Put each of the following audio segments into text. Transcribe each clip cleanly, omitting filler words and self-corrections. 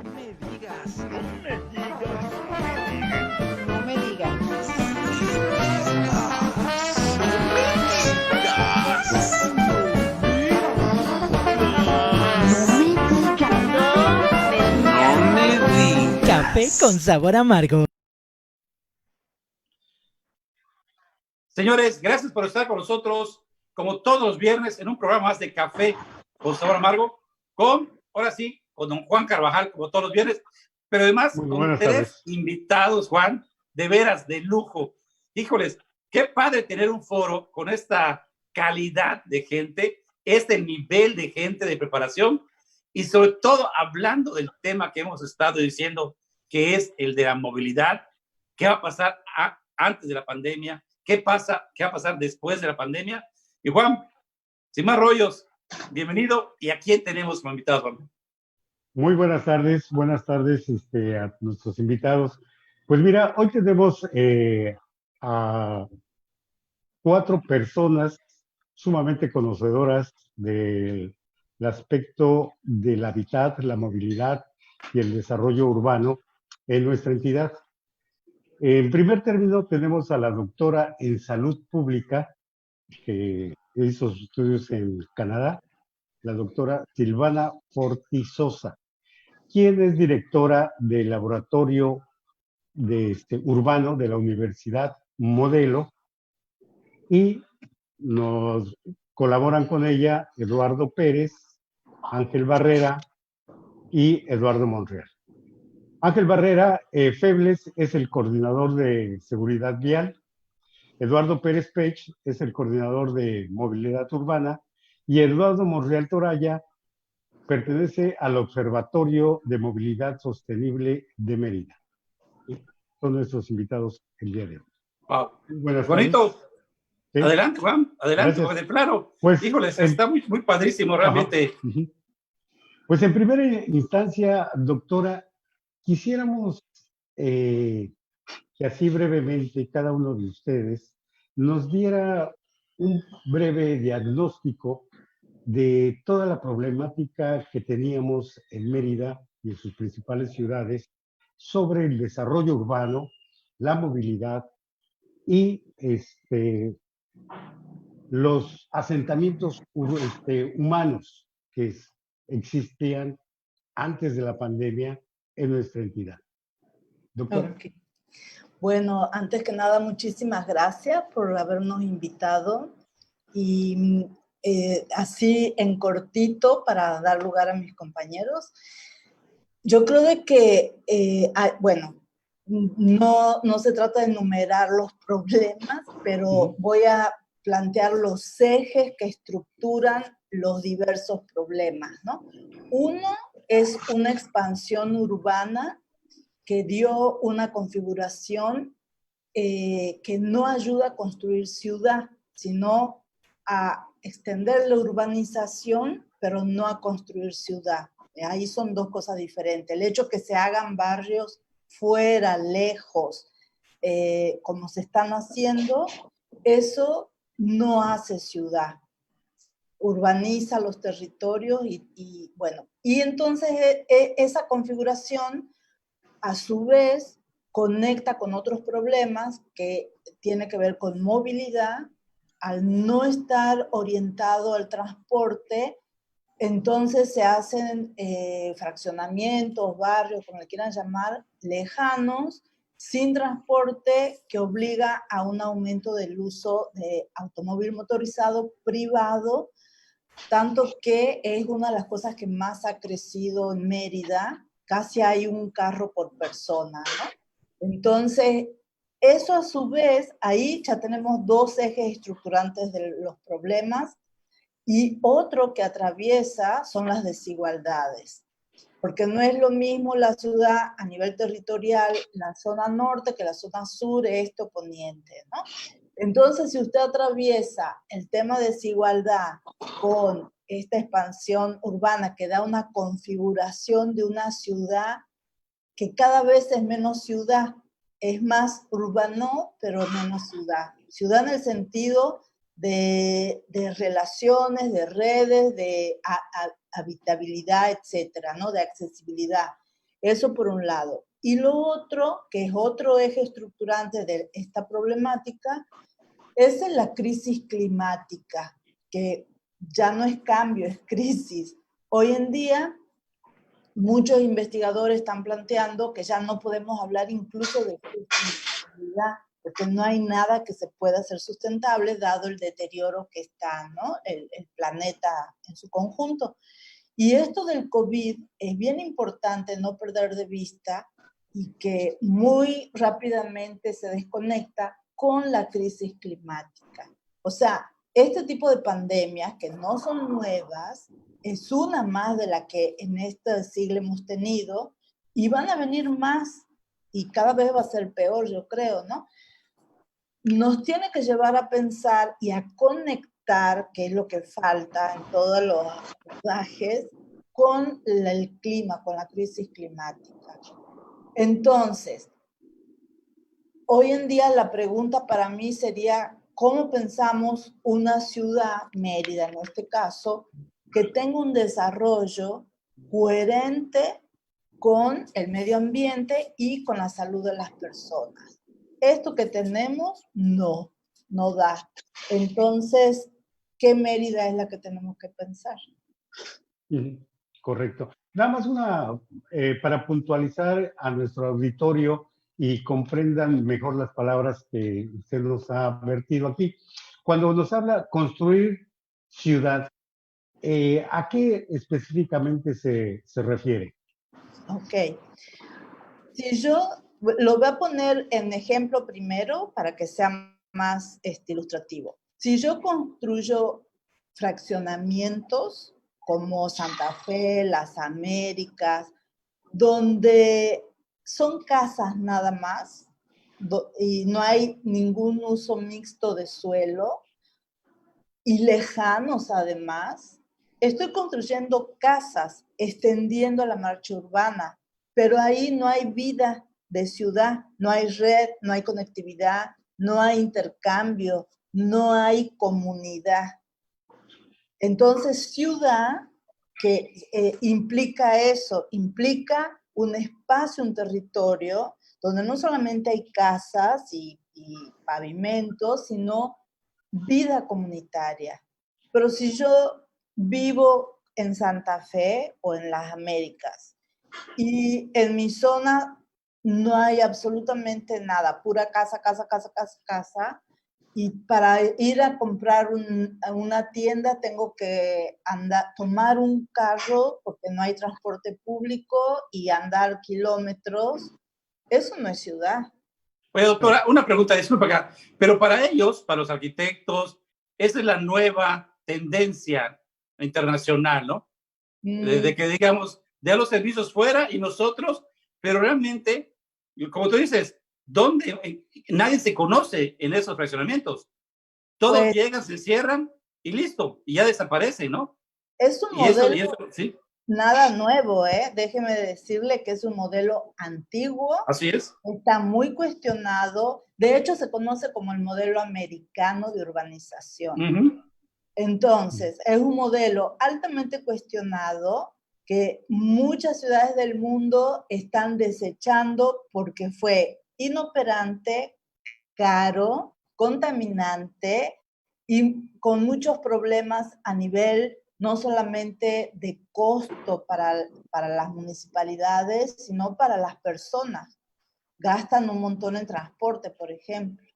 me digas. No me digas. No me digas. No me digas. Café con sabor amargo. Señores, gracias por estar con nosotros, como todos los viernes, en un programa más de Café con Sabor Amargo, ahora sí, con don Juan Carvajal, como todos los viernes, pero además Muy con buenas tres tardes. invitados, Juan, de veras, de lujo. Híjoles, qué padre tener un foro con esta calidad de gente, este nivel de gente de preparación, y sobre todo hablando del tema que hemos estado diciendo, que es el de la movilidad. ¿Qué va a pasar antes de la pandemia? ¿Qué va a pasar después de la pandemia? Y Juan, sin más rollos, bienvenido. ¿Y a quién tenemos como invitado, Juan? Muy buenas tardes a nuestros invitados. Pues mira, hoy tenemos a 4 personas sumamente conocedoras del aspecto del hábitat, la movilidad y el desarrollo urbano en nuestra entidad. En primer término tenemos a la doctora en salud pública que hizo sus estudios en Canadá, la doctora Silvana Fortizosa, quien es directora del laboratorio urbano de la Universidad Modelo, y nos colaboran con ella Eduardo Pérez, Ángel Barrera y Eduardo Monreal. Ángel Barrera Febles es el coordinador de seguridad vial, Eduardo Pérez Pech es el coordinador de movilidad urbana y Eduardo Monreal Toraya pertenece al Observatorio de Movilidad Sostenible de Mérida. Son nuestros invitados el día de hoy. Wow. Buenas tardes. Bonito. Sí. Adelante, Juan. Adelante, Gracias. de claro. Pues, Híjoles, está muy, muy padrísimo, realmente. Uh-huh. Pues en primera instancia, doctora, quisiéramos que así brevemente cada uno de ustedes nos diera un breve diagnóstico de toda la problemática que teníamos en Mérida y en sus principales ciudades sobre el desarrollo urbano, la movilidad y los asentamientos humanos que existían antes de la pandemia en nuestra entidad. Doctora. Okay. Bueno, antes que nada, muchísimas gracias por habernos invitado y así en cortito para dar lugar a mis compañeros. Yo creo de que, bueno, no se trata de enumerar los problemas, pero voy a plantear los ejes que estructuran los diversos problemas, ¿no? Uno es una expansión urbana que dio una configuración que no ayuda a construir ciudad, sino a extender la urbanización, pero no a construir ciudad. Ahí son dos cosas diferentes. El hecho que se hagan barrios fuera, lejos, como se están haciendo, eso no hace ciudad. Urbaniza los territorios y bueno, y entonces esa configuración a su vez conecta con otros problemas que tiene que ver con movilidad. Al no estar orientado al transporte, entonces se hacen fraccionamientos, barrios, como le quieran llamar, lejanos, sin transporte, que obliga a un aumento del uso de automóvil motorizado privado, tanto que es una de las cosas que más ha crecido en Mérida. Casi hay un carro por persona, ¿no? Entonces, eso a su vez, ahí ya tenemos dos ejes estructurantes de los problemas, y otro que atraviesa son las desigualdades, porque no es lo mismo la ciudad a nivel territorial, la zona norte, que la zona sur, este o poniente, ¿no? Entonces, si usted atraviesa el tema de desigualdad con esta expansión urbana que da una configuración de una ciudad que cada vez es menos ciudad, es más urbano, pero menos ciudad. Ciudad en el sentido de relaciones, de redes, de habitabilidad, etcétera, ¿no? De accesibilidad. Eso por un lado. Y lo otro, que es otro eje estructurante de esta problemática, es la crisis climática, que ya no es cambio, es crisis. Hoy en día, muchos investigadores están planteando que ya no podemos hablar incluso de sustentabilidad, porque no hay nada que se pueda hacer sustentable dado el deterioro que está, ¿no? el planeta en su conjunto. Y esto del COVID es bien importante no perder de vista y que muy rápidamente se desconecta con la crisis climática. O sea, este tipo de pandemias que no son nuevas, es una más de la que en este siglo hemos tenido y van a venir más y cada vez va a ser peor, yo creo, ¿no? Nos tiene que llevar a pensar y a conectar, que es lo que falta en todos los abordajes, con el clima, con la crisis climática. Entonces, hoy en día la pregunta para mí sería, ¿cómo pensamos una ciudad, Mérida en este caso, que tenga un desarrollo coherente con el medio ambiente y con la salud de las personas? Esto que tenemos, no da. Entonces, ¿qué Mérida es la que tenemos que pensar? Correcto. Nada más para puntualizar a nuestro auditorio y comprendan mejor las palabras que usted nos ha vertido aquí. Cuando nos habla construir ciudad, ¿a qué específicamente se refiere? Ok. Si yo lo voy a poner en ejemplo primero para que sea más ilustrativo. Si yo construyo fraccionamientos como Santa Fe, Las Américas, donde son casas nada más y no hay ningún uso mixto de suelo y lejanos además, estoy construyendo casas, extendiendo la marcha urbana, pero ahí no hay vida de ciudad, no hay red, no hay conectividad, no hay intercambio, no hay comunidad. Entonces, ciudad que implica eso, implica un espacio, un territorio, donde no solamente hay casas y pavimentos, sino vida comunitaria. Pero si yo vivo en Santa Fe o en las Américas y en mi zona no hay absolutamente nada, pura casa, y para ir a comprar a una tienda tengo que tomar un carro porque no hay transporte público y andar kilómetros, eso no es ciudad. Oye, doctora, una pregunta, disculpa acá, pero para ellos, para los arquitectos, esa es la nueva tendencia internacional, ¿no? De que digamos, de los servicios fuera y nosotros, pero realmente, como tú dices, ¿dónde? Nadie se conoce en esos fraccionamientos. Todos Pues, llegan, se cierran y listo, y ya desaparecen, ¿no? es un Y eso, modelo sí, nada nuevo, ¿eh? Déjeme decirle que es un modelo antiguo, así es. está muy cuestionado, de hecho se conoce como el modelo americano de urbanización. Ujú. Entonces, es un modelo altamente cuestionado que muchas ciudades del mundo están desechando porque fue inoperante, caro, contaminante y con muchos problemas a nivel no solamente de costo para las municipalidades, sino para las personas. Gastan un montón en transporte, por ejemplo.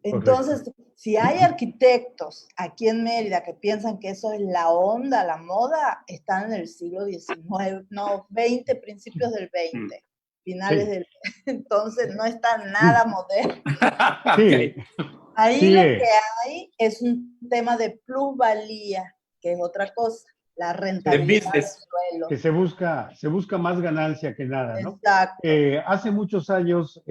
Entonces, Correcto. si hay arquitectos aquí en Mérida que piensan que eso es la onda, la moda, están en el siglo XIX, no, 20, principios del 20, finales Sí. del... Entonces, no está nada moderno. Sí, Ahí sí, lo que hay es un tema de plusvalía, que es otra cosa, la De rentabilidad del business. suelo. que se busca más ganancia que nada, ¿no? Exacto. Hace muchos años,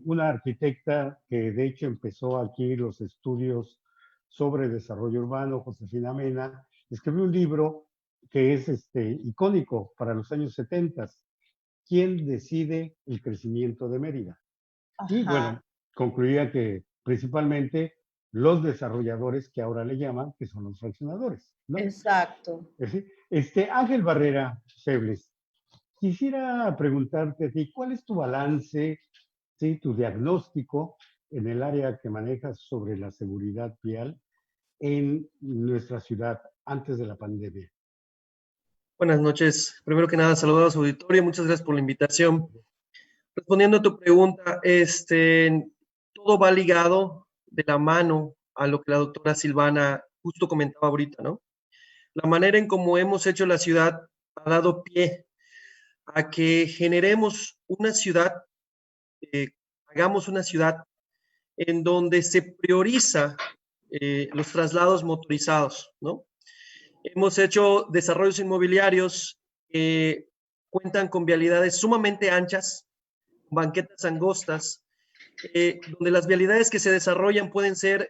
una arquitecta que de hecho empezó aquí los estudios sobre desarrollo urbano, Josefina Mena, escribió un libro que es icónico para los años 70. ¿Quién decide el crecimiento de Mérida? Y Ajá, bueno, concluía que principalmente los desarrolladores que ahora le llaman, que son los fraccionadores, ¿no? exacto. Ángel Barrera Febles, Quisiera preguntarte a ti, ¿cuál es tu balance, sí, tu diagnóstico en el área que manejas sobre la seguridad vial en nuestra ciudad antes de la pandemia? Buenas noches. Primero que nada, saludos a su auditorio. Muchas gracias por la invitación. Respondiendo a tu pregunta, todo va ligado de la mano a lo que la doctora Silvana justo comentaba ahorita, ¿no? La manera en cómo hemos hecho la ciudad ha dado pie a que generemos una ciudad, hagamos una ciudad en donde se prioriza los traslados motorizados, ¿no? Hemos hecho desarrollos inmobiliarios que cuentan con vialidades sumamente anchas, banquetas angostas, donde las vialidades que se desarrollan pueden ser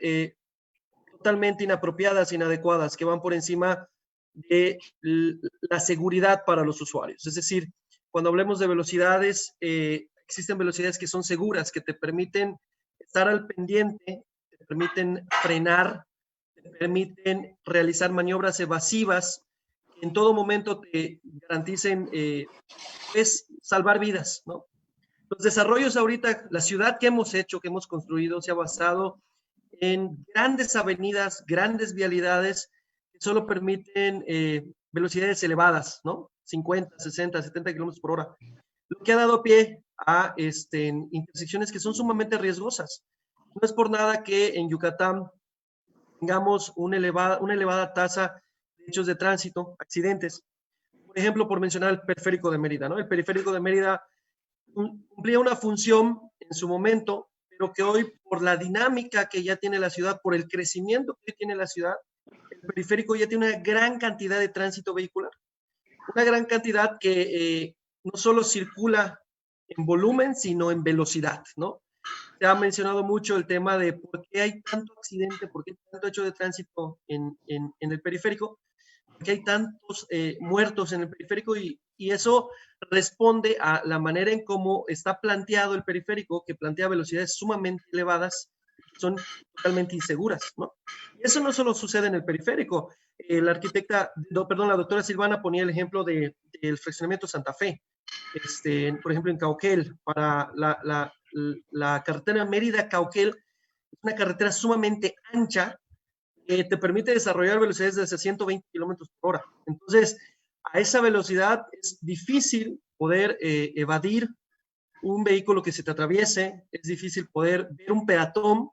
totalmente inapropiadas, inadecuadas, que van por encima de la seguridad para los usuarios. Es decir, cuando hablemos de velocidades, existen velocidades que son seguras, que te permiten estar al pendiente, te permiten frenar, te permiten realizar maniobras evasivas, que en todo momento te garanticen pues, salvar vidas, ¿no? Los desarrollos ahorita, la ciudad que hemos hecho, que hemos construido, se ha basado en grandes avenidas, grandes vialidades que solo permiten velocidades elevadas, ¿no? 50, 60, 70 kilómetros por hora. Lo que ha dado pie a intersecciones que son sumamente riesgosas. No es por nada que en Yucatán tengamos una elevada tasa de hechos de tránsito, accidentes. Por ejemplo, por mencionar el periférico de Mérida, ¿no? El periférico de Mérida cumplía una función en su momento, pero que hoy, por la dinámica que ya tiene la ciudad, por el crecimiento que tiene la ciudad, el periférico ya tiene una gran cantidad de tránsito vehicular. Una gran cantidad que no solo circula en volumen, sino en velocidad, ¿no? Se ha mencionado mucho el tema de por qué hay tanto accidente, por qué hay tanto hecho de tránsito en el periférico, por qué hay tantos muertos en el periférico y eso responde a la manera en cómo está planteado el periférico, que plantea velocidades sumamente elevadas, que son totalmente inseguras, ¿no? Y eso no solo sucede en el periférico. La doctora Silvana ponía el ejemplo del fraccionamiento Santa Fe, por ejemplo, en Cauquel, para la carretera Mérida-Cauquel, es una carretera sumamente ancha que te permite desarrollar velocidades de hasta 120 kilómetros por hora. Entonces, a esa velocidad es difícil poder evadir un vehículo que se te atraviese, es difícil poder ver un peatón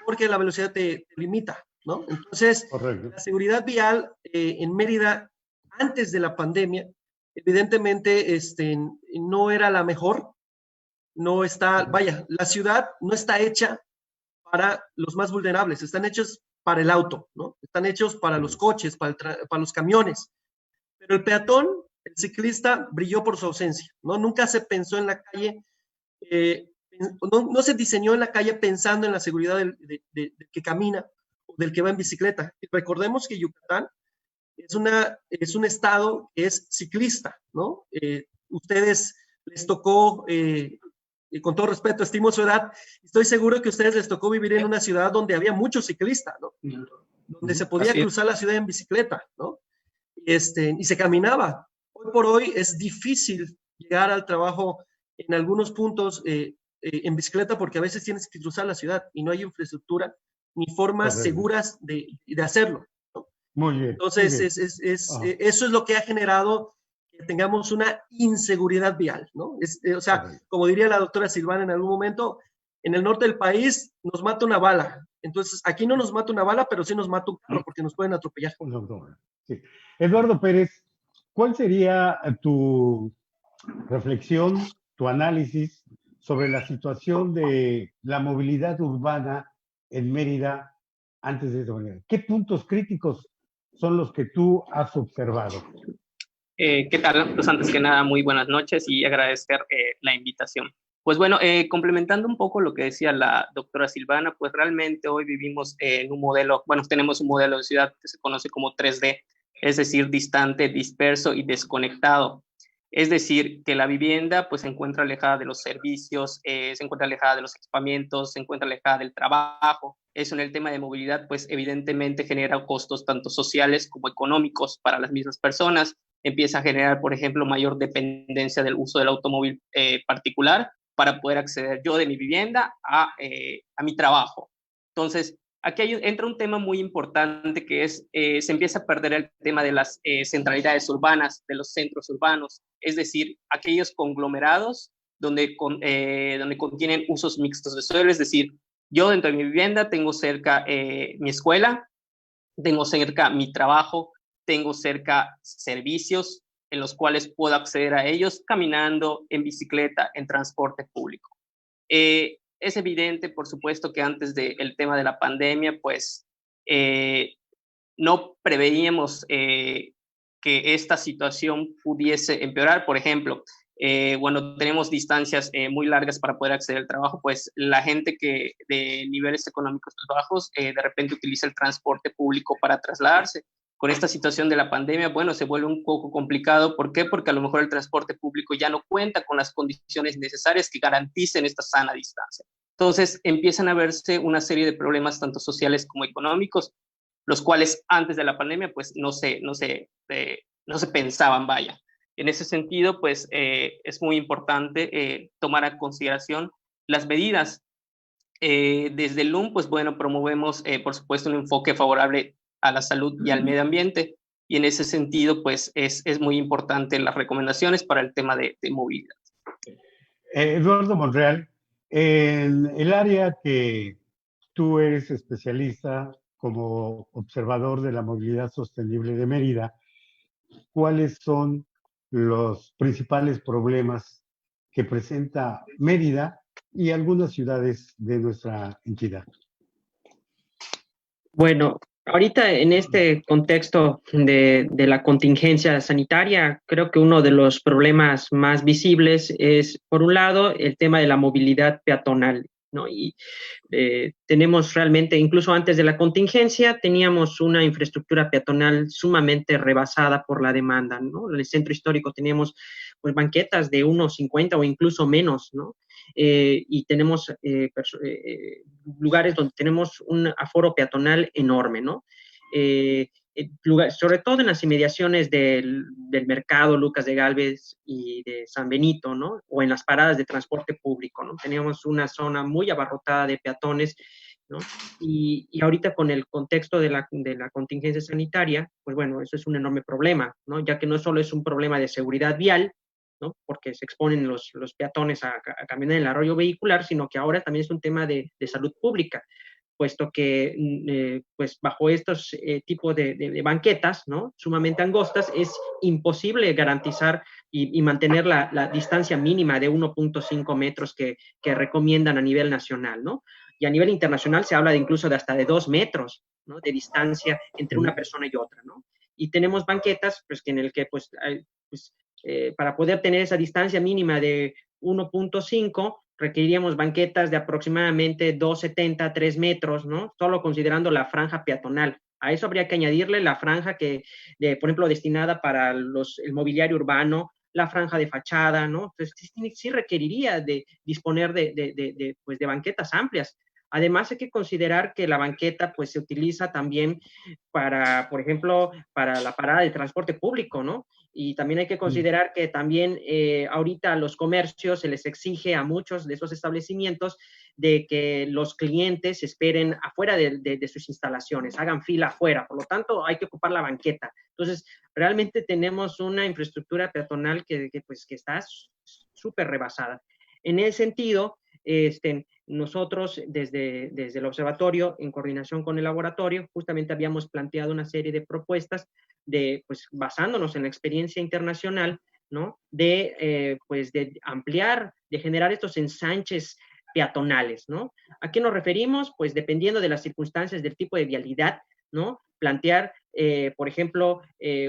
porque la velocidad te limita, ¿no? Entonces, Correcto. la seguridad vial en Mérida antes de la pandemia, evidentemente no era la mejor, no está, vaya, la ciudad no está hecha para los más vulnerables, están hechos para el auto, ¿no? Están hechos para los coches, para los camiones. Pero el peatón, el ciclista, brilló por su ausencia, ¿no? Nunca se pensó en la calle, no se diseñó en la calle pensando en la seguridad del que camina o del que va en bicicleta. Y recordemos que Yucatán es un estado que es ciclista, ¿no? Ustedes les tocó, y con todo respeto, estimo su edad, estoy seguro que a ustedes les tocó vivir en una ciudad donde había muchos ciclistas, ¿no? Donde se podía cruzar la ciudad en bicicleta, ¿no? Y se caminaba. Hoy por hoy es difícil llegar al trabajo en algunos puntos en bicicleta porque a veces tienes que cruzar la ciudad y no hay infraestructura ni formas Correcto. seguras de hacerlo, ¿no? Muy bien. Entonces, muy bien. eso es lo que ha generado que tengamos una inseguridad vial, ¿no? O sea, Correcto. como diría la doctora Silvana en algún momento, en el norte del país nos mata una bala. Entonces, aquí no nos mata una bala, pero sí nos mata un carro porque nos pueden atropellar. Sí. Eduardo Pérez, ¿cuál sería tu reflexión, tu análisis sobre la situación de la movilidad urbana en Mérida antes de esta manera? ¿Qué puntos críticos son los que tú has observado? ¿Qué tal? Pues antes que nada, muy buenas noches y agradecer la invitación. Pues bueno, complementando un poco lo que decía la doctora Silvana, pues realmente hoy vivimos en un modelo, bueno, tenemos un modelo de ciudad que se conoce como 3D, es decir, distante, disperso y desconectado. Es decir, que la vivienda pues se encuentra alejada de los servicios, se encuentra alejada de los equipamientos, se encuentra alejada del trabajo. Eso en el tema de movilidad pues evidentemente genera costos tanto sociales como económicos para las mismas personas. empieza a generar, por ejemplo, mayor dependencia del uso del automóvil particular para poder acceder yo de mi vivienda a mi trabajo. Entonces, aquí entra un tema muy importante que es, se empieza a perder el tema de las centralidades urbanas, de los centros urbanos, es decir, aquellos conglomerados donde contienen usos mixtos de suelo, es decir, yo dentro de mi vivienda tengo cerca mi escuela, tengo cerca mi trabajo, tengo cerca servicios en los cuales puedo acceder a ellos caminando, en bicicleta, en transporte público. Es evidente, por supuesto, que antes del tema de la pandemia, pues no preveíamos que esta situación pudiese empeorar. Por ejemplo, cuando tenemos distancias muy largas para poder acceder al trabajo, pues la gente que de niveles económicos bajos de repente utiliza el transporte público para trasladarse. Con esta situación de la pandemia, bueno, se vuelve un poco complicado. ¿Por qué? Porque a lo mejor el transporte público ya no cuenta con las condiciones necesarias que garanticen esta sana distancia. Entonces, empiezan a verse una serie de problemas, tanto sociales como económicos, los cuales antes de la pandemia, pues no se pensaban, vaya. En ese sentido, pues es muy importante tomar a consideración las medidas. Desde el LUM, pues bueno, promovemos, por supuesto, un enfoque favorable a la salud y al medio ambiente, y en ese sentido, pues es muy importante las recomendaciones para el tema de movilidad. Eduardo Monreal, en el área que tú eres especialista como observador de la movilidad sostenible de Mérida, ¿cuáles son los principales problemas que presenta Mérida y algunas ciudades de nuestra entidad? Bueno, ahorita en este contexto de la contingencia sanitaria, creo que uno de los problemas más visibles es, por un lado, el tema de la movilidad peatonal, ¿no? Y tenemos realmente, incluso antes de la contingencia, teníamos una infraestructura peatonal sumamente rebasada por la demanda, ¿no? En el centro histórico teníamos pues banquetas de 1,50 o incluso menos, ¿no? Y tenemos lugares donde tenemos un aforo peatonal enorme, ¿no? Sobre todo en las inmediaciones del mercado Lucas de Gálvez y de San Benito, ¿no? O en las paradas de transporte público, ¿no? Teníamos una zona muy abarrotada de peatones, ¿no? Y ahorita con el contexto de la contingencia sanitaria, pues bueno, eso es un enorme problema, ¿no? Ya que no solo es un problema de seguridad vial, ¿no? Porque se exponen los peatones a caminar en el arroyo vehicular, sino que ahora también es un tema de salud pública, puesto que pues bajo estos tipos de banquetas, ¿no? Sumamente angostas, es imposible garantizar y mantener la distancia mínima de 1,5 metros que recomiendan a nivel nacional, ¿no? Y a nivel internacional se habla de incluso de hasta de 2 metros, ¿no? De distancia entre una persona y otra, ¿no? Y tenemos banquetas, pues, en el que, para poder tener esa distancia mínima de 1,5, requeriríamos banquetas de aproximadamente 2,70, 3 metros, ¿no? Solo considerando la franja peatonal. A eso habría que añadirle la franja por ejemplo, destinada para el mobiliario urbano, la franja de fachada, ¿no? Entonces, sí requeriría de disponer de banquetas amplias. Además, hay que considerar que la banqueta, pues, se utiliza también para, por ejemplo, para la parada de transporte público, ¿no? Y también hay que considerar que también ahorita a los comercios se les exige a muchos de esos establecimientos de que los clientes esperen afuera de sus instalaciones, hagan fila afuera. Por lo tanto, hay que ocupar la banqueta. Entonces, realmente tenemos una infraestructura peatonal que está súper rebasada. En ese sentido, nosotros desde el observatorio, en coordinación con el laboratorio, justamente habíamos planteado una serie de propuestas basándonos en la experiencia internacional, ¿no? De ampliar, de generar estos ensanches peatonales, ¿no? ¿A qué nos referimos? Pues dependiendo de las circunstancias, del tipo de vialidad, ¿no? Plantear, por ejemplo,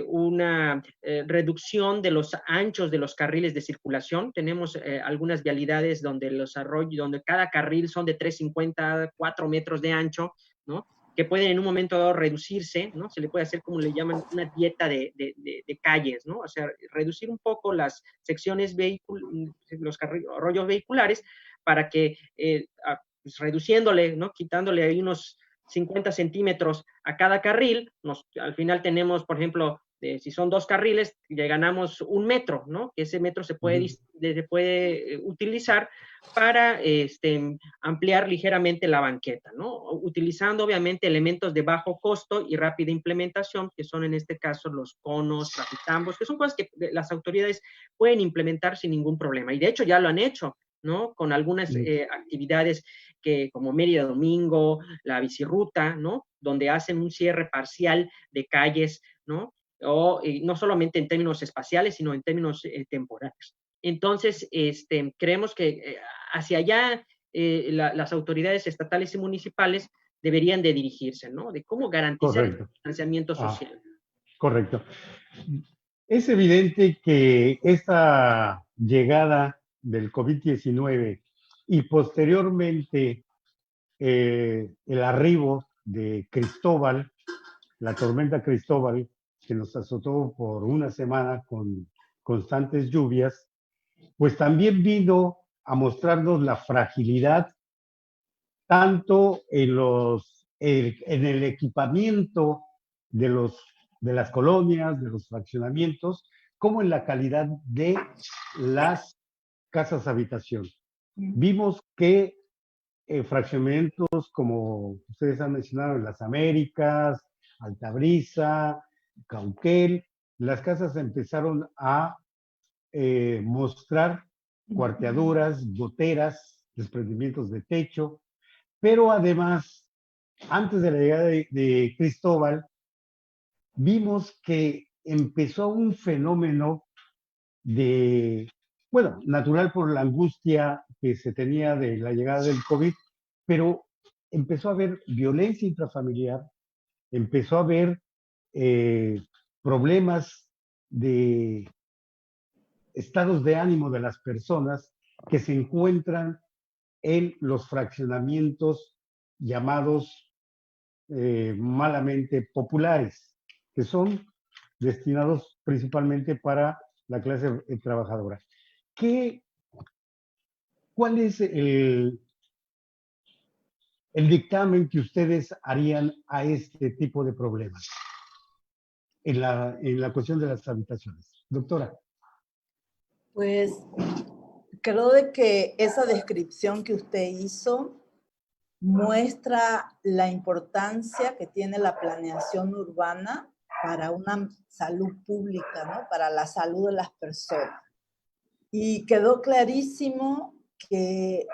una reducción de los anchos de los carriles de circulación. Tenemos algunas vialidades donde donde cada carril son de 3,50, 4 metros de ancho, ¿no? Que pueden en un momento dado reducirse, ¿no? Se le puede hacer, como le llaman, una dieta de calles, ¿no? O sea, reducir un poco las secciones los arroyos vehiculares para que, reduciéndole, ¿no? Quitándole ahí unos 50 centímetros a cada carril, al final tenemos, por ejemplo, si son 2 carriles, le ganamos 1 metro, ¿no? Que ese metro se puede, utilizar para ampliar ligeramente la banqueta, ¿no? Utilizando obviamente elementos de bajo costo y rápida implementación, que son en este caso los conos, traficambos, que son cosas que las autoridades pueden implementar sin ningún problema. Y de hecho ya lo han hecho, ¿no? Con algunas actividades como Mérida Domingo, la bicirruta, ¿no? Donde hacen un cierre parcial de calles, ¿no? O no solamente en términos espaciales, sino en términos temporales. Entonces, creemos que hacia allá las autoridades estatales y municipales deberían de dirigirse, ¿no? De cómo garantizar el financiamiento social. Correcto. Es evidente que esta llegada del COVID-19 y posteriormente el arribo de Cristóbal, la tormenta Cristóbal, que nos azotó por una semana con constantes lluvias, pues también vino a mostrarnos la fragilidad tanto en el equipamiento de las colonias, de los fraccionamientos, como en la calidad de las casas habitación. Vimos que fraccionamientos como ustedes han mencionado en Las Américas, Altabrisa, Cauquel, las casas empezaron a mostrar cuarteaduras, goteras, desprendimientos de techo, pero además, antes de la llegada de Cristóbal, vimos que empezó un fenómeno natural por la angustia que se tenía de la llegada del COVID, pero empezó a haber violencia intrafamiliar, empezó a haber problemas de estados de ánimo de las personas que se encuentran en los fraccionamientos llamados malamente populares, que son destinados principalmente para la clase trabajadora. ¿Cuál es el dictamen que ustedes harían a este tipo de problemas en la cuestión de las habitaciones? Doctora. Pues creo de que esa descripción que usted hizo muestra la importancia que tiene la planeación urbana para una salud pública, ¿no? Para la salud de las personas. Y quedó clarísimo que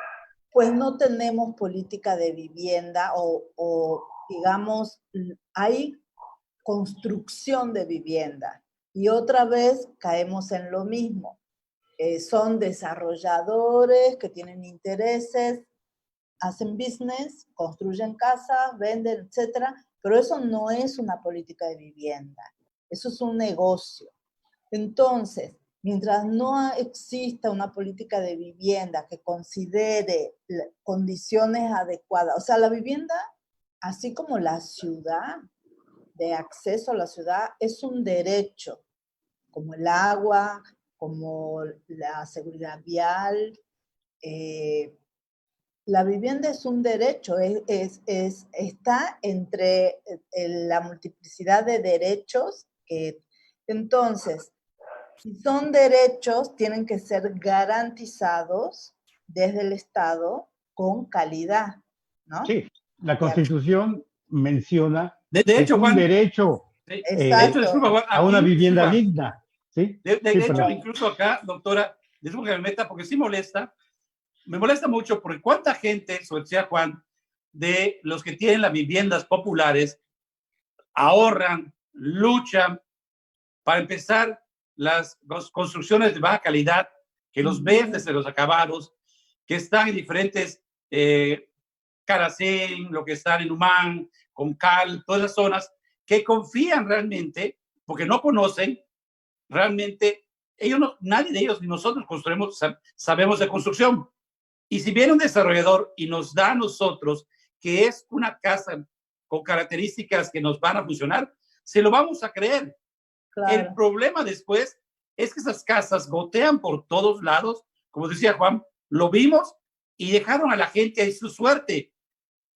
pues no tenemos política de vivienda o digamos, hay construcción de vivienda. Y otra vez caemos en lo mismo. Son desarrolladores que tienen intereses, hacen business, construyen casas, venden, etcétera, pero eso no es una política de vivienda, eso es un negocio. Entonces, mientras no exista una política de vivienda que considere condiciones adecuadas, o sea, la vivienda, así como la ciudad, de acceso a la ciudad, es un derecho, como el agua, como la seguridad vial. La vivienda es un derecho, está entre la multiplicidad de derechos. Entonces, si son derechos, tienen que ser garantizados desde el Estado con calidad, ¿no? Sí, la Constitución menciona de hecho, un Juan, derecho a una vivienda digna. ¿Sí? De hecho, incluso acá, doctora, disculpa que me meta porque sí molesta. Me molesta mucho porque cuánta gente, sobre decía Juan, de los que tienen las viviendas populares, ahorran, luchan para empezar las construcciones de baja calidad, que los ven desde los acabados, que están en diferentes Caracén, lo que están en Humán, Concal, todas las zonas, que confían realmente, porque no conocen realmente, nadie de ellos ni nosotros construimos, sabemos de construcción. Y si viene un desarrollador y nos da a nosotros que es una casa con características que nos van a funcionar, se lo vamos a creer. Claro. El problema después es que esas casas gotean por todos lados, como decía Juan, lo vimos y dejaron a la gente a su suerte.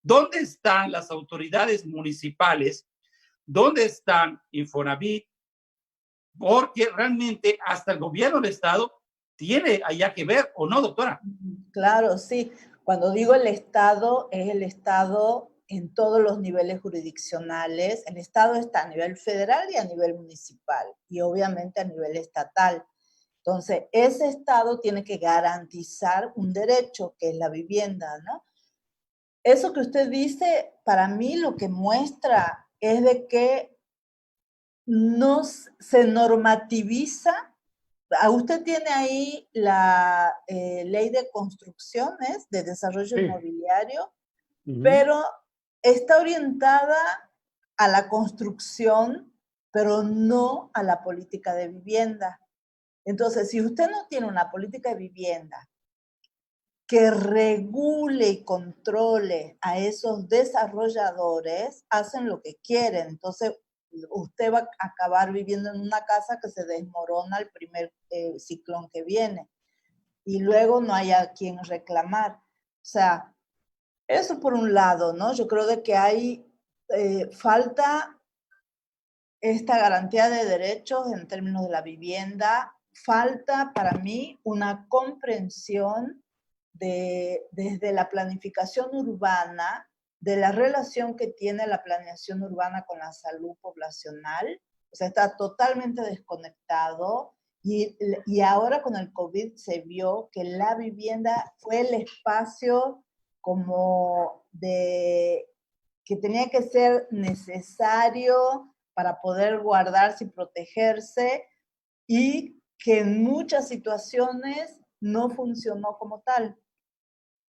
¿Dónde están las autoridades municipales? ¿Dónde están Infonavit? porque realmente hasta el gobierno del Estado tiene allá que ver, ¿o no, doctora? Claro, sí. Cuando digo el Estado, es el Estado en todos los niveles jurisdiccionales. El Estado está a nivel federal y a nivel municipal, y obviamente a nivel estatal. Entonces, ese Estado tiene que garantizar un derecho, que es la vivienda, ¿no? Eso que usted dice, para mí lo que muestra es de que no se normativiza. Usted tiene ahí la ley de construcciones, de desarrollo Sí. inmobiliario, Ujú. pero está orientada a la construcción, pero no a la política de vivienda. Entonces, si usted no tiene una política de vivienda que regule y controle a esos desarrolladores, hacen lo que quieren. Entonces, usted va a acabar viviendo en una casa que se desmorona el primer ciclón que viene y luego no hay a quien reclamar. O sea, eso por un lado, ¿no? Yo creo de que hay falta esta garantía de derechos en términos de la vivienda, falta para mí una comprensión desde la planificación urbana, de la relación que tiene la planeación urbana con la salud poblacional. O sea, está totalmente desconectado y ahora con el COVID se vio que la vivienda fue el espacio como que tenía que ser necesario para poder guardarse y protegerse, y que en muchas situaciones no funcionó como tal,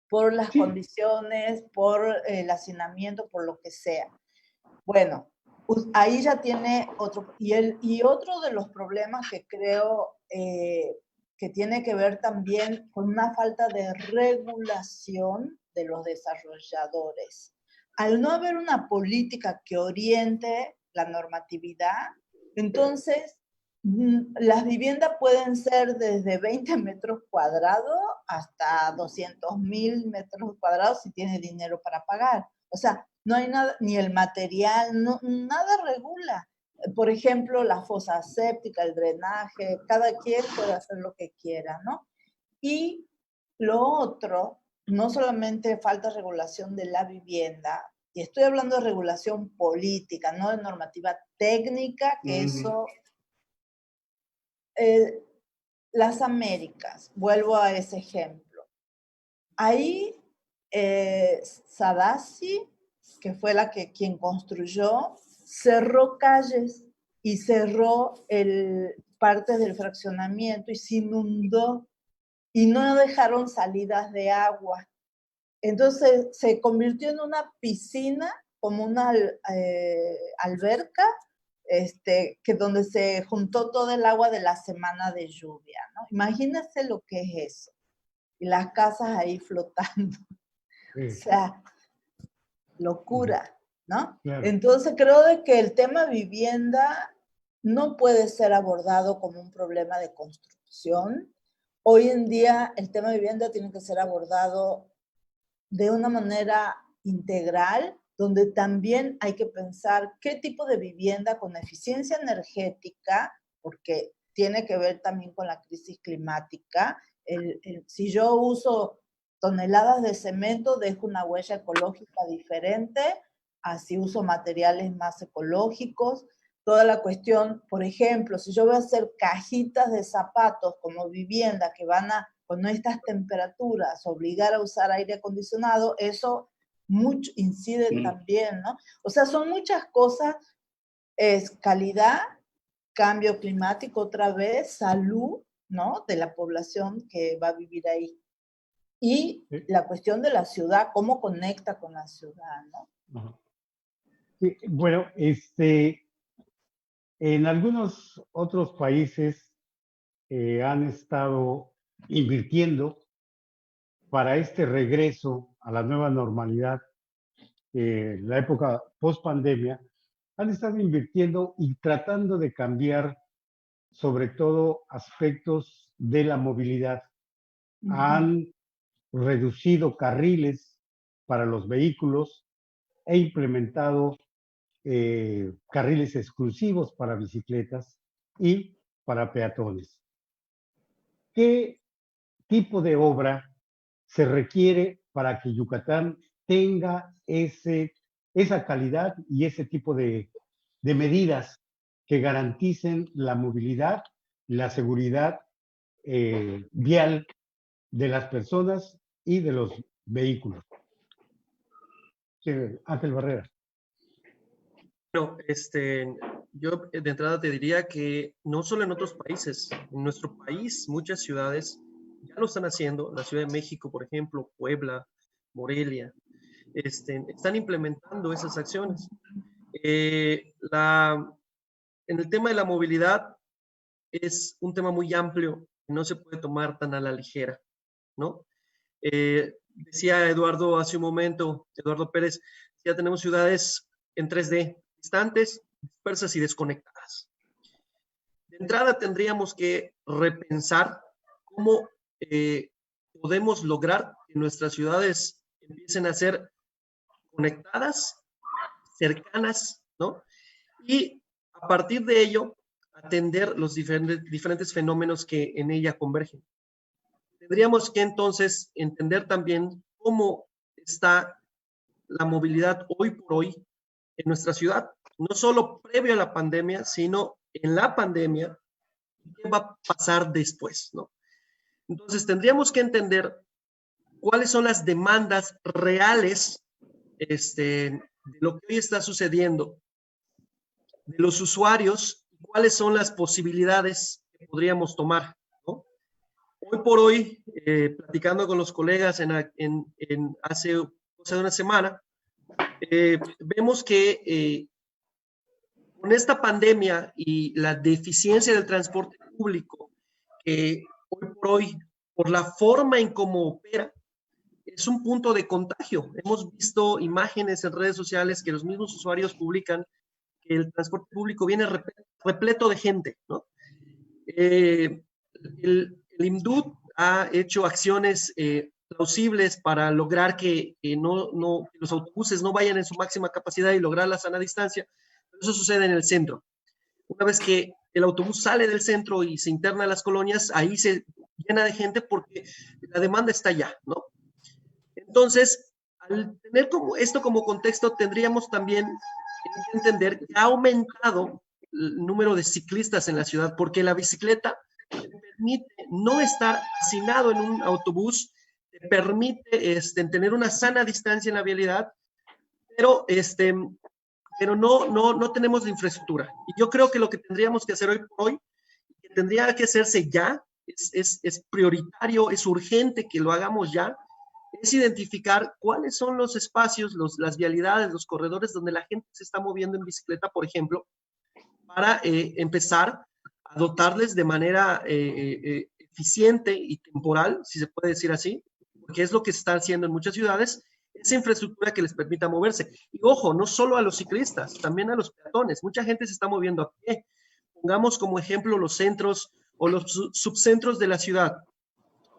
por las Sí. condiciones, por el hacinamiento, por lo que sea. Bueno, ahí ya tiene otro, y otro de los problemas que creo que tiene que ver también con una falta de regulación de los desarrolladores. Al no haber una política que oriente la normatividad, entonces las viviendas pueden ser desde 20 metros cuadrados hasta 200.000 metros cuadrados si tiene dinero para pagar. O sea, no hay nada, ni el material, no, nada regula. Por ejemplo, la fosa séptica, el drenaje, cada quien puede hacer lo que quiera, ¿no? Y lo otro, no solamente falta regulación de la vivienda, y estoy hablando de regulación política, no de normativa técnica, que eso, las Américas, vuelvo a ese ejemplo. Ahí Sadassi, que fue quien construyó, cerró calles y cerró partes del fraccionamiento y se inundó y no dejaron salidas de agua. Entonces se convirtió en una piscina, como una alberca, que donde se juntó todo el agua de la semana de lluvia, ¿no? Imagínense lo que es eso. Y las casas ahí flotando. O sea, locura, ¿no? Claro. Entonces creo de que el tema vivienda no puede ser abordado como un problema de construcción. Hoy en día el tema de vivienda tiene que ser abordado de una manera integral, donde también hay que pensar qué tipo de vivienda con eficiencia energética, porque tiene que ver también con la crisis climática. Si yo uso toneladas de cemento, dejo una huella ecológica diferente, así uso materiales más ecológicos. Toda la cuestión, por ejemplo, si yo voy a hacer cajitas de zapatos como vivienda que van a, con estas temperaturas, obligar a usar aire acondicionado, eso mucho incide también, ¿no? O sea, son muchas cosas, es calidad, cambio climático otra vez, salud, ¿no? De la población que va a vivir ahí. Y la cuestión de la ciudad, cómo conecta con la ciudad, ¿no? Ajá. Sí, bueno, en algunos otros países han estado invirtiendo para este regreso a la nueva normalidad, la época post pandemia, han estado invirtiendo y tratando de cambiar sobre todo aspectos de la movilidad. Han reducido carriles para los vehículos e implementado carriles exclusivos para bicicletas. y para peatones. ¿Qué tipo de obra se requiere para que Yucatán tenga esa calidad y ese tipo de medidas que garanticen la movilidad y la seguridad vial de las personas y de los vehículos? Sí, Ángel Barrera. Bueno, yo de entrada te diría que no solo en otros países, en nuestro país muchas ciudades ya lo están haciendo. La Ciudad de México, por ejemplo, Puebla, Morelia, están implementando esas acciones. En el tema de la movilidad es un tema muy amplio, no se puede tomar tan a la ligera, ¿no? Decía Eduardo hace un momento, Eduardo Pérez, ya tenemos ciudades en 3D, distantes, dispersas y desconectadas. De entrada tendríamos que repensar cómo podemos lograr que nuestras ciudades empiecen a ser conectadas, cercanas, ¿no? Y a partir de ello, atender los diferentes fenómenos que en ella convergen. Tendríamos que entonces entender también cómo está la movilidad hoy por hoy en nuestra ciudad, no solo previo a la pandemia, sino en la pandemia, qué va a pasar después, ¿no? Entonces tendríamos que entender cuáles son las demandas reales de lo que hoy está sucediendo, de los usuarios, cuáles son las posibilidades que podríamos tomar, ¿no? Hoy por hoy, platicando con los colegas hace una semana, vemos que con esta pandemia y la deficiencia del transporte público, que hoy por hoy, por la forma en cómo opera, es un punto de contagio. Hemos visto imágenes en redes sociales que los mismos usuarios publican que el transporte público viene repleto de gente, ¿no? El IMDUT ha hecho acciones plausibles para lograr que los autobuses no vayan en su máxima capacidad y lograr la sana distancia. Eso sucede en el centro. Una vez que el autobús sale del centro y se interna a las colonias, ahí se llena de gente porque la demanda está allá, ¿no? Entonces, al tener esto como contexto, tendríamos también que entender que ha aumentado el número de ciclistas en la ciudad, porque la bicicleta te permite no estar hacinado en un autobús, te permite tener una sana distancia en la vialidad, pero no tenemos la infraestructura. Y yo creo que lo que tendríamos que hacer hoy por hoy, que tendría que hacerse ya, es prioritario, es urgente que lo hagamos ya, es identificar cuáles son los espacios, las vialidades, los corredores donde la gente se está moviendo en bicicleta, por ejemplo, para empezar a dotarles de manera eficiente y temporal, si se puede decir así, porque es lo que se está haciendo en muchas ciudades, esa infraestructura que les permita moverse. Y ojo, no solo a los ciclistas, también a los peatones. Mucha gente se está moviendo a pie. Pongamos como ejemplo los centros o los subcentros de la ciudad,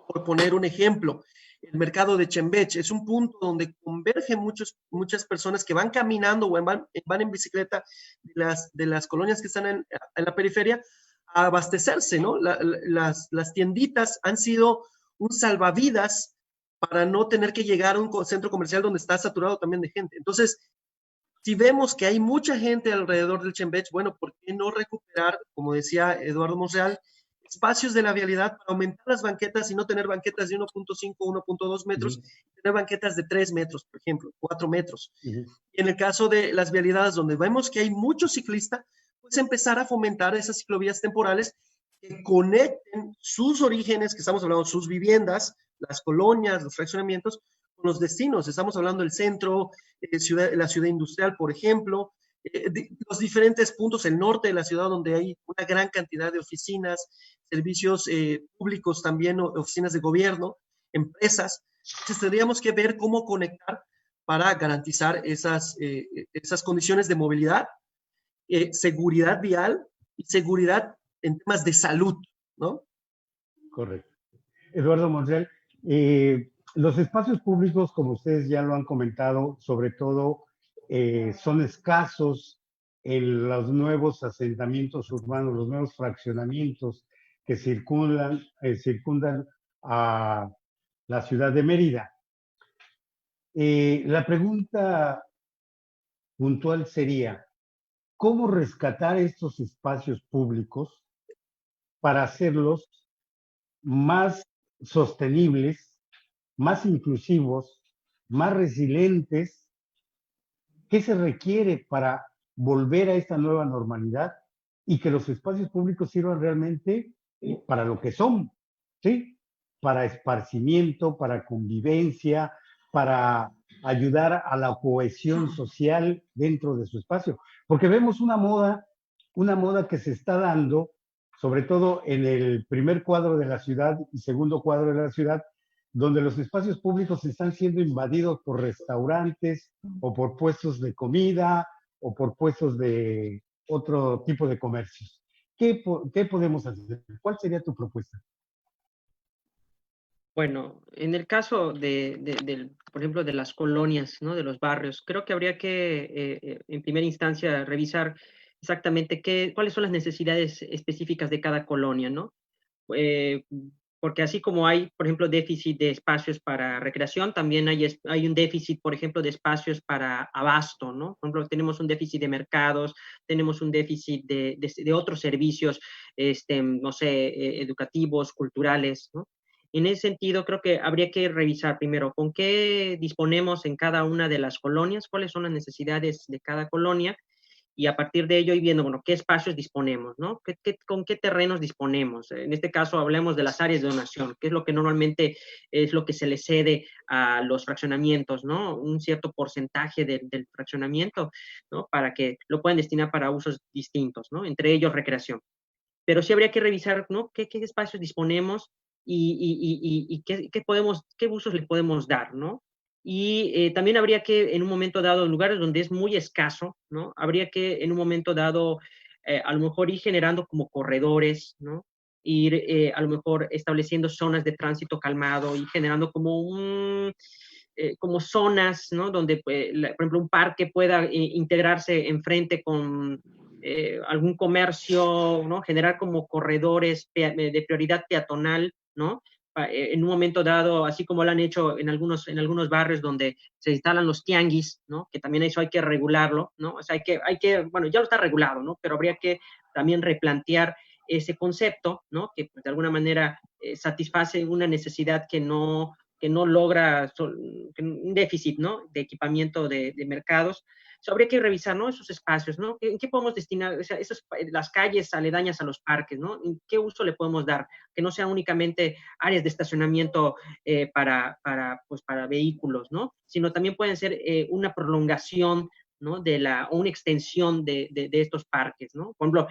por poner un ejemplo. El mercado de Chembech es un punto donde convergen muchas personas que van caminando o van en bicicleta de las colonias que están en la periferia a abastecerse, ¿no? Las tienditas han sido un salvavidas para no tener que llegar a un centro comercial donde está saturado también de gente. Entonces, si vemos que hay mucha gente alrededor del Chembech, bueno, ¿por qué no recuperar, como decía Eduardo Monreal, espacios de la vialidad para aumentar las banquetas y no tener banquetas de 1.5, 1.2 metros, tener banquetas de 3 metros, por ejemplo, 4 metros. Y en el caso de las vialidades donde vemos que hay mucho ciclista, pues empezar a fomentar esas ciclovías temporales que conecten sus orígenes, que estamos hablando, sus viviendas, las colonias, los fraccionamientos, con los destinos. Estamos hablando del centro, la ciudad industrial, por ejemplo, los diferentes puntos, el norte de la ciudad, donde hay una gran cantidad de oficinas, servicios públicos también, oficinas de gobierno, empresas. Entonces tendríamos que ver cómo conectar para garantizar esas condiciones de movilidad, seguridad vial y seguridad en temas de salud, ¿no? Correcto. Eduardo Monreal, los espacios públicos, como ustedes ya lo han comentado, sobre todo son escasos en los nuevos asentamientos urbanos, los nuevos fraccionamientos que circundan a la ciudad de Mérida. La pregunta puntual sería, ¿cómo rescatar estos espacios públicos para hacerlos más sostenibles, más inclusivos, más resilientes? ¿Qué se requiere para volver a esta nueva normalidad y que los espacios públicos sirvan realmente para lo que son, ¿sí? Para esparcimiento, para convivencia, para ayudar a la cohesión social dentro de su espacio? Porque vemos una moda que se está dando, sobre todo en el primer cuadro de la ciudad y segundo cuadro de la ciudad, donde los espacios públicos están siendo invadidos por restaurantes o por puestos de comida o por puestos de otro tipo de comercios. ¿Qué podemos hacer? ¿Cuál sería tu propuesta? Bueno, en el caso por ejemplo, de las colonias, ¿no? De los barrios, creo que habría que, en primera instancia, revisar exactamente cuáles son las necesidades específicas de cada colonia, ¿no? Porque así como hay, por ejemplo, déficit de espacios para recreación, también hay un déficit, por ejemplo, de espacios para abasto, ¿no? Por ejemplo, tenemos un déficit de mercados, tenemos un déficit de otros servicios, no sé, educativos, culturales, ¿no? En ese sentido, creo que habría que revisar primero con qué disponemos en cada una de las colonias, cuáles son las necesidades de cada colonia, y a partir de ello ir viendo, bueno, qué espacios disponemos, ¿no? ¿Con qué terrenos disponemos? En este caso hablemos de las áreas de donación, que es lo que normalmente es lo que se le cede a los fraccionamientos, ¿no? Un cierto porcentaje del fraccionamiento, ¿no? Para que lo puedan destinar para usos distintos, ¿no? Entre ellos recreación. Pero sí habría que revisar, ¿no? ¿Qué espacios disponemos y qué usos le podemos dar, ¿no? Y también habría que, en un momento dado, en lugares donde es muy escaso, ¿no? Habría que, en un momento dado, a lo mejor ir generando como corredores, ¿no? Ir, a lo mejor, estableciendo zonas de tránsito calmado y generando como zonas, ¿no? Donde, por ejemplo, un parque pueda integrarse enfrente con algún comercio, ¿no? Generar como corredores de prioridad peatonal, ¿no? En un momento dado, así como lo han hecho en algunos barrios donde se instalan los tianguis, ¿no? Que también eso hay que regularlo, ¿no? O sea, bueno, ya lo está regulado, ¿no? Pero habría que también replantear ese concepto, ¿no? Que pues, de alguna manera satisface una necesidad que no logra un déficit, ¿no? De equipamiento de mercados. So, habría que revisar, ¿no? Esos espacios, ¿no? ¿En qué podemos destinar las calles aledañas a los parques, ¿no? ¿En qué uso le podemos dar? Que no sean únicamente áreas de estacionamiento para vehículos, ¿no? Sino también pueden ser una prolongación, ¿no? O una extensión de estos parques, ¿no? Por ejemplo,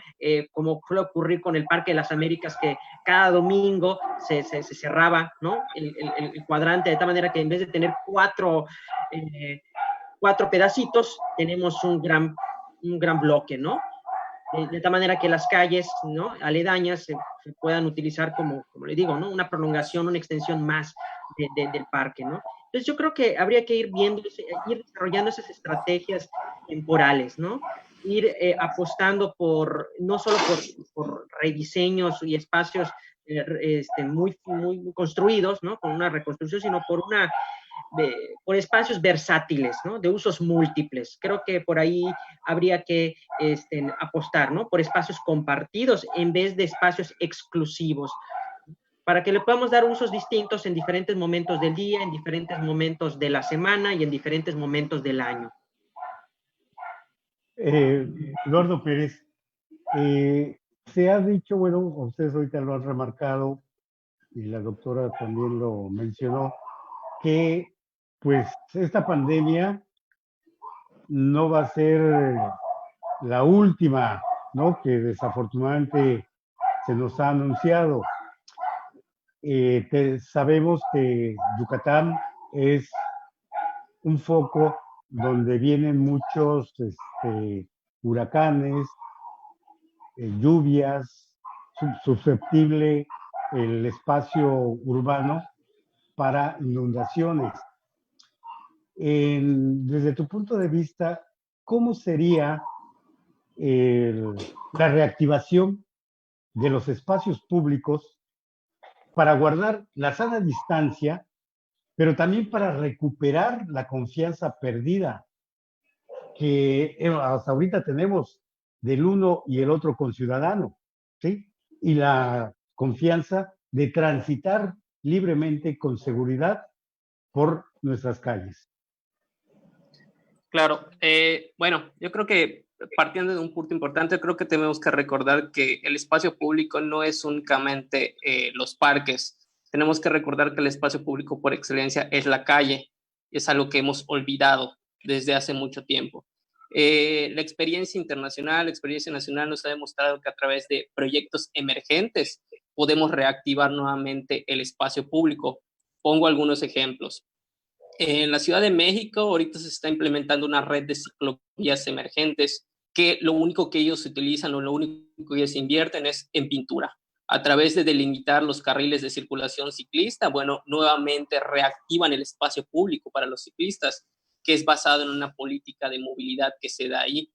como suele ocurrir con el Parque de las Américas, que cada domingo se cerraba, ¿no? El cuadrante, de tal manera que en vez de tener cuatro pedacitos, tenemos un gran bloque, ¿no? De tal manera que las calles, ¿no? Aledañas se puedan utilizar como le digo, ¿no? Una prolongación, una extensión más del parque, ¿no? Entonces yo creo que habría que ir desarrollando esas estrategias temporales, ¿no? Ir apostando no solo por rediseños y espacios muy construidos, ¿no? Con una reconstrucción, sino por espacios versátiles, ¿no? De usos múltiples. Creo que por ahí habría que apostar, ¿no? Por espacios compartidos en vez de espacios exclusivos, para que le podamos dar usos distintos en diferentes momentos del día, en diferentes momentos de la semana y en diferentes momentos del año. Eduardo Pérez, se ha dicho, bueno, ustedes ahorita lo han remarcado y la doctora también lo mencionó, que pues esta pandemia no va a ser la última, ¿no? Que desafortunadamente se nos ha anunciado. Sabemos que Yucatán es un foco donde vienen muchos huracanes, lluvias, susceptible el espacio urbano para inundaciones. Desde tu punto de vista, ¿cómo sería la reactivación de los espacios públicos para guardar la sana distancia, pero también para recuperar la confianza perdida que hasta ahorita tenemos del uno y el otro conciudadano, ¿sí? Y la confianza de transitar libremente con seguridad por nuestras calles. Claro, bueno, yo creo que partiendo de un punto importante, creo que tenemos que recordar que el espacio público no es únicamente los parques. Tenemos que recordar que el espacio público por excelencia es la calle. Es algo que hemos olvidado desde hace mucho tiempo. La experiencia internacional, la experiencia nacional nos ha demostrado que a través de proyectos emergentes podemos reactivar nuevamente el espacio público. Pongo algunos ejemplos. En la Ciudad de México ahorita se está implementando una red de ciclovías emergentes que lo único que ellos utilizan o lo único que ellos invierten es en pintura. A través de delimitar los carriles de circulación ciclista, bueno, nuevamente reactivan el espacio público para los ciclistas, que es basado en una política de movilidad que se da ahí.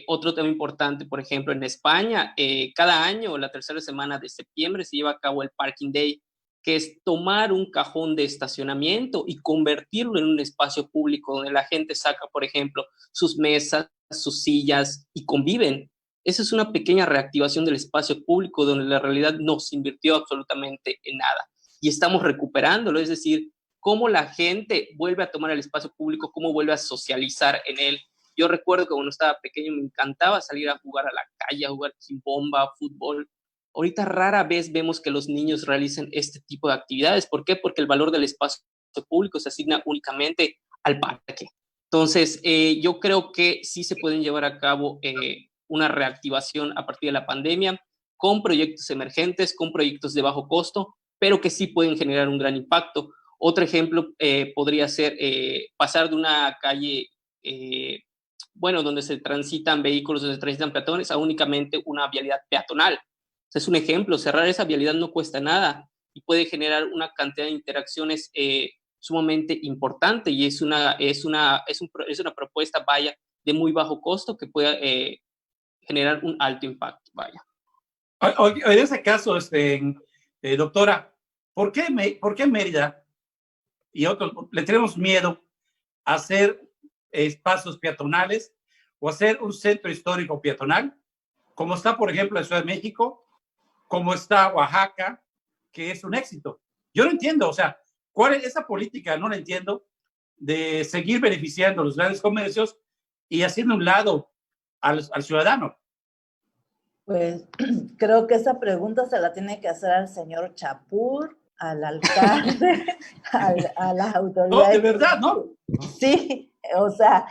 Otro tema importante, por ejemplo, en España, cada año, la tercera semana de septiembre, se lleva a cabo el Parking Day, que es tomar un cajón de estacionamiento y convertirlo en un espacio público donde la gente saca, por ejemplo, sus mesas, sus sillas y conviven. Esa es una pequeña reactivación del espacio público donde la realidad no se invirtió absolutamente en nada y estamos recuperándolo, es decir, cómo la gente vuelve a tomar el espacio público, cómo vuelve a socializar en él. Yo recuerdo que cuando estaba pequeño me encantaba salir a jugar a la calle, a jugar quimbomba, fútbol. Ahorita rara vez vemos que los niños realicen este tipo de actividades. ¿Por qué? Porque el valor del espacio público se asigna únicamente al parque. Entonces, yo creo que sí se pueden llevar a cabo una reactivación a partir de la pandemia con proyectos emergentes, con proyectos de bajo costo, pero que sí pueden generar un gran impacto. Otro ejemplo podría ser pasar de una calle, bueno, donde se transitan vehículos, donde se transitan peatones, a únicamente una vialidad peatonal. Es un ejemplo, cerrar esa vialidad no cuesta nada y puede generar una cantidad de interacciones sumamente importante y es una propuesta, vaya, de muy bajo costo que puede generar un alto impacto, vaya. En ese caso, doctora, ¿por qué Mérida y otros le tenemos miedo a hacer espacios peatonales o hacer un centro histórico peatonal, como está, por ejemplo, en Ciudad de México, como está Oaxaca, que es un éxito? Yo no entiendo, o sea, ¿cuál es esa política? No la entiendo, de seguir beneficiando a los grandes comercios y haciendo un lado al ciudadano. Pues creo que esa pregunta se la tiene que hacer al señor Chapur, al alcalde, a las autoridades. No, de verdad, ¿no? Sí, o sea,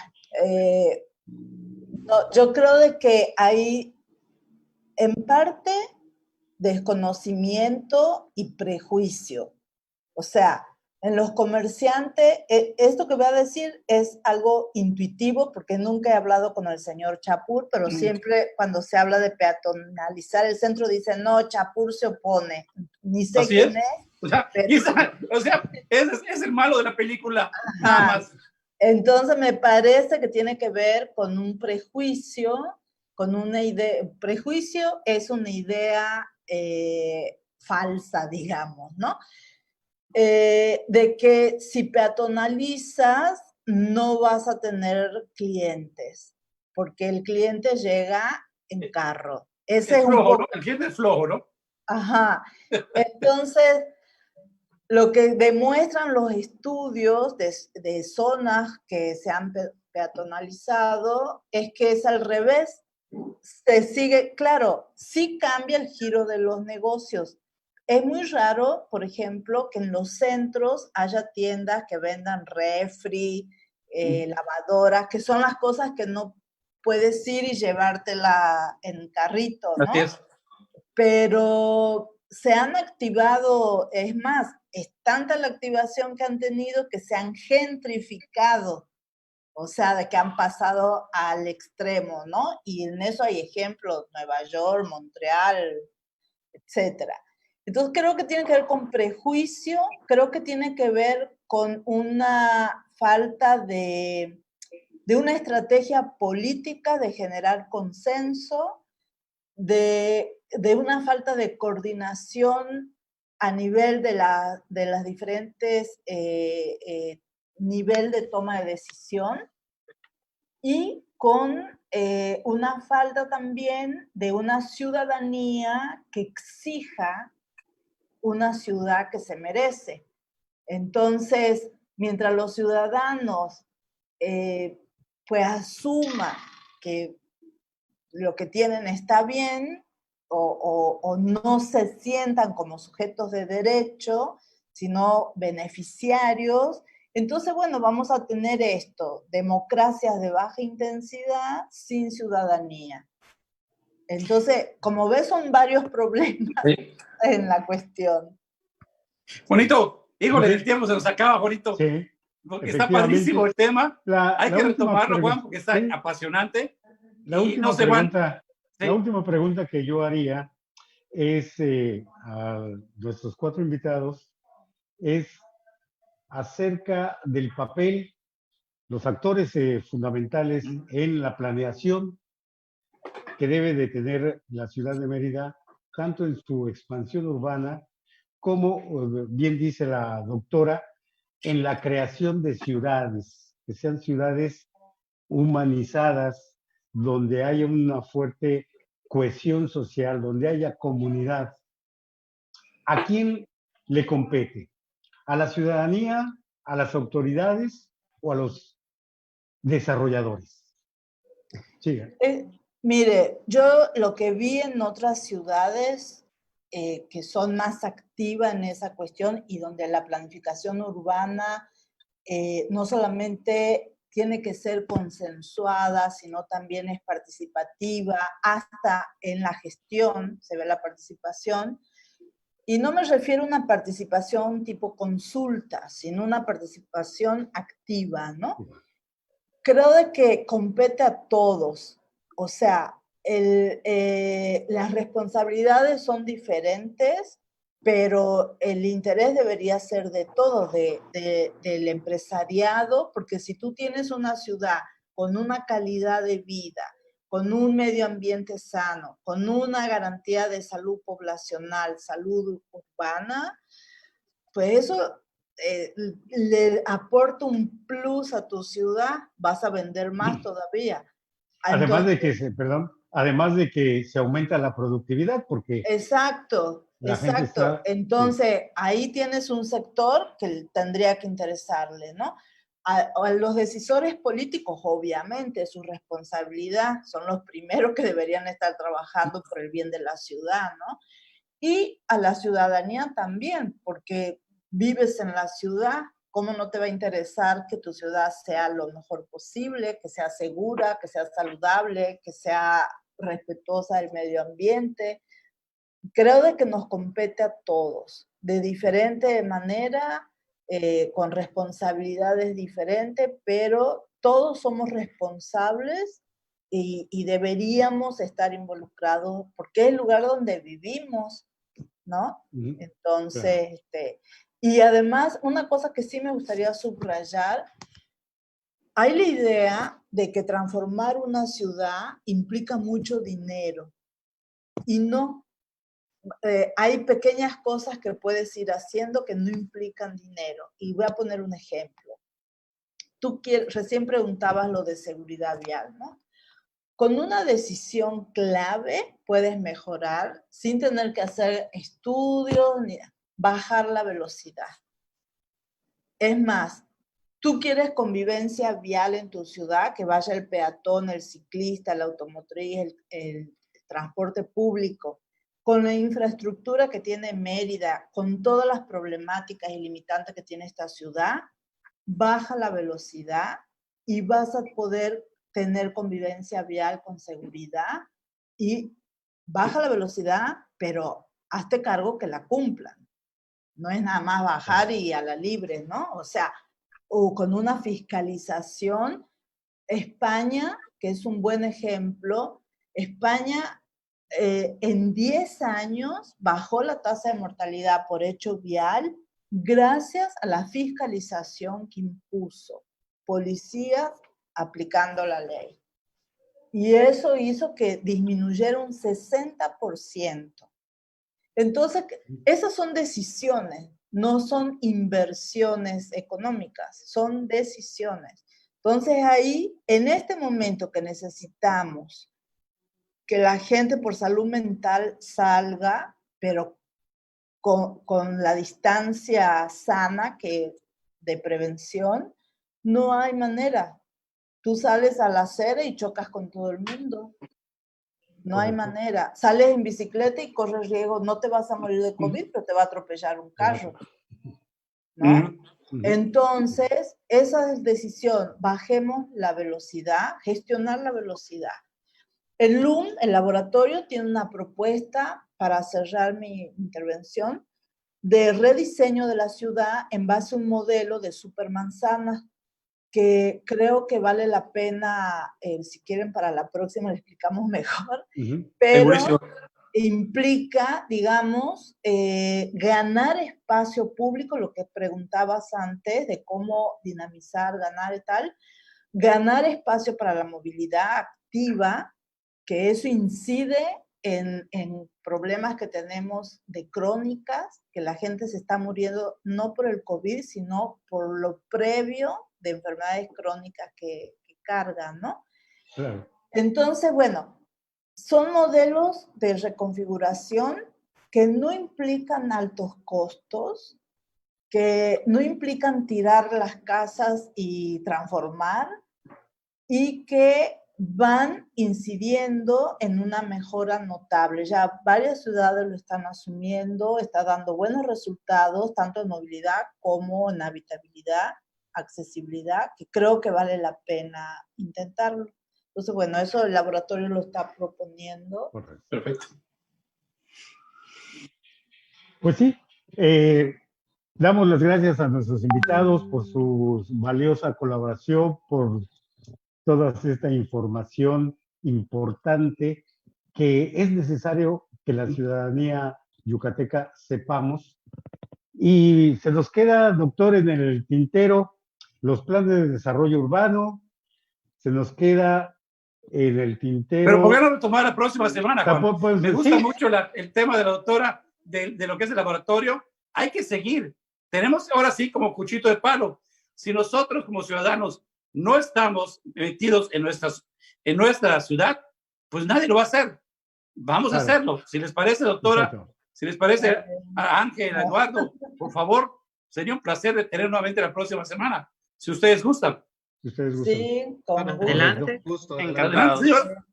no, yo creo de que hay en parte desconocimiento y prejuicio. O sea, en los comerciantes, esto que voy a decir es algo intuitivo porque nunca he hablado con el señor Chapur, pero siempre cuando se habla de peatonalizar el centro dicen, no, Chapur se opone. Ni sé Así quién es. O sea, pero... es el malo de la película, nada más. Entonces me parece que tiene que ver con un prejuicio, con una idea. Prejuicio es una idea falsa, digamos, ¿no? De que si peatonalizas no vas a tener clientes, porque el cliente llega en carro. Ese es flojo, un poco... ¿no? El cliente es flojo, ¿no? Ajá. Entonces, lo que demuestran los estudios de zonas que se han peatonalizado es que es al revés. Se sigue, claro, sí cambia el giro de los negocios. Es muy raro, por ejemplo, que en los centros haya tiendas que vendan refri, lavadoras, que son las cosas que no puedes ir y llevártela en carrito, ¿no? Así es. Pero se han activado, es más, es tanta la activación que han tenido que se han gentrificado, o sea, de que han pasado al extremo, ¿no? Y en eso hay ejemplos, Nueva York, Montreal, etcétera. Entonces creo que tiene que ver con prejuicio, creo que tiene que ver con una falta de de una estrategia política de generar consenso, de una falta de coordinación a nivel de las diferentes nivel de toma de decisión, y con una falta también de una ciudadanía que exija una ciudad que se merece. Entonces, mientras los ciudadanos pues asuman que lo que tienen está bien, o no se sientan como sujetos de derecho, sino beneficiarios, entonces, bueno, vamos a tener esto, democracias de baja intensidad sin ciudadanía. Entonces, como ves, son varios problemas en la cuestión. Juanito, híjole, el tiempo se nos acaba, Juanito. Sí, Porque está padrísimo el tema. Hay que retomarlo, Juan, porque está sí, apasionante. La última, no sé, pregunta, sí. La última pregunta que yo haría es a nuestros 4 invitados, es acerca del papel, los actores fundamentales en la planeación que debe de tener la ciudad de Mérida, tanto en su expansión urbana como, bien dice la doctora, en la creación de ciudades, que sean ciudades humanizadas, donde haya una fuerte cohesión social, donde haya comunidad. ¿A quién le compete? ¿A la ciudadanía, a las autoridades o a los desarrolladores? Siga. Mire, yo lo que vi en otras ciudades que son más activas en esa cuestión y donde la planificación urbana no solamente tiene que ser consensuada, sino también es participativa, hasta en la gestión se ve la participación. Y no me refiero a una participación tipo consulta, sino una participación activa, ¿no? Creo de que compete a todos. O sea, las responsabilidades son diferentes, pero el interés debería ser de todos, del empresariado, porque si tú tienes una ciudad con una calidad de vida, con un medio ambiente sano, con una garantía de salud poblacional, salud urbana, pues eso le aporta un plus a tu ciudad, vas a vender más todavía. Además Entonces, además de que se aumenta la productividad, porque exacto. gente está... Entonces, sí, ahí tienes un sector que tendría que interesarle, ¿no? A los decisores políticos, obviamente, es su responsabilidad, son los primeros que deberían estar trabajando por el bien de la ciudad, ¿no? Y a la ciudadanía también, porque vives en la ciudad, ¿cómo no te va a interesar que tu ciudad sea lo mejor posible, que sea segura, que sea saludable, que sea respetuosa del medio ambiente? Creo de que nos compete a todos, de diferente manera, con responsabilidades diferentes, pero todos somos responsables y deberíamos estar involucrados porque es el lugar donde vivimos, ¿no? Entonces, claro. Y además, una cosa que sí me gustaría subrayar, hay la idea de que transformar una ciudad implica mucho dinero, y no. Hay pequeñas cosas que puedes ir haciendo que no implican dinero. Y voy a poner un ejemplo. Tú recién preguntabas lo de seguridad vial, ¿no? Con una decisión clave puedes mejorar sin tener que hacer estudios ni bajar la velocidad. Es más, tú quieres convivencia vial en tu ciudad, que vaya el peatón, el ciclista, el automotriz, el transporte público. Con la infraestructura que tiene Mérida, con todas las problemáticas y limitantes que tiene esta ciudad, baja la velocidad y vas a poder tener convivencia vial con seguridad, y baja la velocidad, pero hazte cargo que la cumplan. No es nada más bajar y a la libre, ¿no? O sea, o con una fiscalización. España, que es un buen ejemplo, España en 10 años bajó la tasa de mortalidad por hecho vial gracias a la fiscalización que impuso. Policías aplicando la ley. Y eso hizo que disminuyera un 60%. Entonces, esas son decisiones, no son inversiones económicas, son decisiones. Entonces ahí, en este momento que necesitamos que la gente por salud mental salga, pero con la distancia sana de prevención, no hay manera. Tú sales a la acera y chocas con todo el mundo. No hay manera. Sales en bicicleta y corres riesgo. No te vas a morir de COVID, pero te va a atropellar un carro, ¿no? Entonces, esa es decisión. Bajemos la velocidad, gestionar la velocidad. El LUM, el laboratorio, tiene una propuesta, para cerrar mi intervención, de rediseño de la ciudad en base a un modelo de supermanzanas que creo que vale la pena, si quieren para la próxima le explicamos mejor, pero implica, digamos, ganar espacio público, lo que preguntabas antes de cómo dinamizar, ganar y tal, ganar espacio para la movilidad activa, que eso incide en problemas que tenemos de crónicas, que la gente se está muriendo no por el COVID, sino por lo previo de enfermedades crónicas que cargan, ¿no? Claro. Entonces, bueno, son modelos de reconfiguración que no implican altos costos, que no implican tirar las casas y transformar, y que van incidiendo en una mejora notable. Ya varias ciudades lo están asumiendo, está dando buenos resultados, tanto en movilidad como en habitabilidad, accesibilidad, que creo que vale la pena intentarlo. Entonces, bueno, eso el laboratorio lo está proponiendo. Correcto. Perfecto. Pues sí, damos las gracias a nuestros invitados por su valiosa colaboración, por toda esta información importante que es necesario que la ciudadanía yucateca sepamos. Y se nos queda, doctor, en el tintero los planes de desarrollo urbano, se nos queda en el tintero... Pero ¿por qué no retomar la próxima semana, Juan? Pues, Me gusta sí. mucho el tema de la doctora, de lo que es el laboratorio. Hay que seguir. Tenemos ahora sí como cuchito de palo. Si nosotros como ciudadanos no estamos metidos en nuestra ciudad, pues nadie lo va a hacer. Vamos a hacerlo. Si les parece, doctora, Exacto. si les parece a Ángel, a Eduardo, por favor, sería un placer de tener nuevamente la próxima semana, si ustedes gustan. Si ustedes gustan. Sí, con gusto. Adelante. Gusto, Adelante, señor.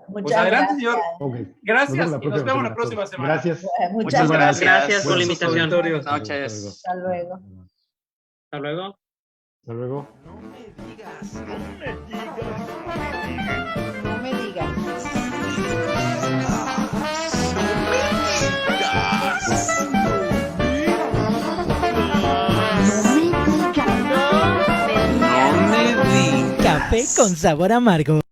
Muchas Pues adelante, gracias. señor. Ok. Gracias Nos y nos vemos la próxima semana. Gracias. Muchas gracias. Gracias por la Buenos invitación. auditorios. Buenas noches. Hasta luego. Hasta luego. Hasta luego. No me digas. No me digas. No me digas. Café con sabor amargo.